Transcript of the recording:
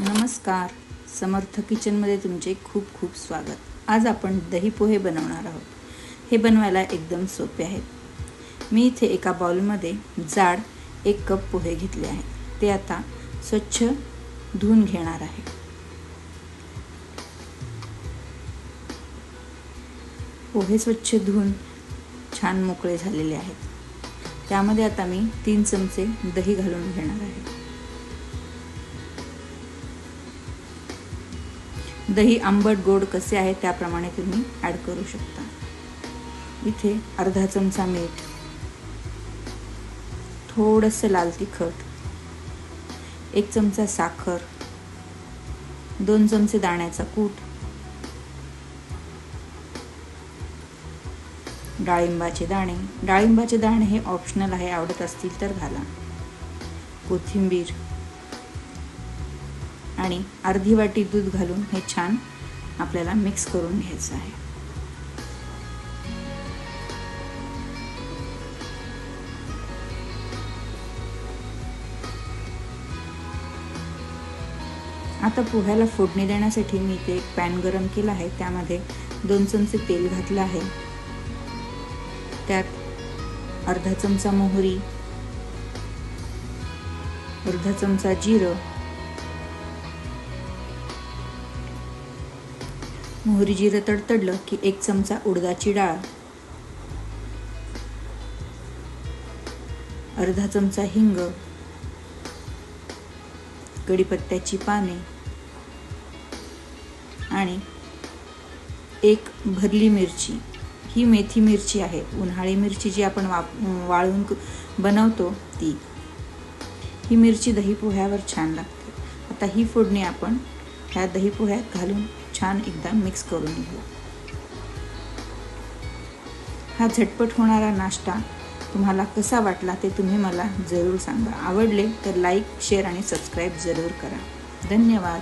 नमस्कार, समर्थ किचनमध्ये तुमचे खूप खूप स्वागत. आज आपण दही पोहे बनवणार आहोत. हे बनवायला एकदम सोपे आहेत. मी इथे एका बाउलमध्ये जाड 1 कप पोहे घेतले आहेत. ते आता स्वच्छ धुवून घेणार आहे. पोहे स्वच्छ धुवून छान मोकळे झालेले आहेत. त्यामध्ये आता मी 3 चमचे दही घालून घेणार आहे. दही आंबट गोड कसे आहे त्याप्रमाणे तुम्ही ॲड करू शकता. इथे अर्धा चमचा मीठ, थोडंसं लाल तिखट, 1 चमचा साखर, 2 चमचे दाण्याचा कूट, डाळिंबाचे दाणे हे ऑप्शनल आहे, आवडत असतील तर घाला, कोथिंबीर आणि अर्धी वाटी दूध घालून हे छान आपल्याला मिक्स करून घ्यायचं आहे. आता पोह्याला फोडणी देण्यासाठी मी इथे एक पॅन गरम केला आहे. त्यामध्ये 2 चमचे तेल घातलं आहे. त्यात अर्धा चमचा मोहरी, अर्धा चमचा जिरं, मोहरी जिरं तडतडलं की 1 चमचा उडदाची डाळ, अर्धा चमचा हिंग, कढीपत्त्याची पाने आणि 1 भरली मिरची. ही मेथी मिरची आहे, उन्हाळी मिरची जी आपण वाळवून बनवतो ती. ही मिरची दही पोह्यावर छान लागते. आता ही फोडणी आपण ह्या दही पोह्यात घालून छान एकदा मिक्स करून घेऊ. हा झटपट होणारा नाश्ता तुम्हाला कसा वाटला ते तुम्ही मला जरूर सांगा. आवडले तर लाईक, शेअर आणि सबस्क्राईब जरूर करा. धन्यवाद.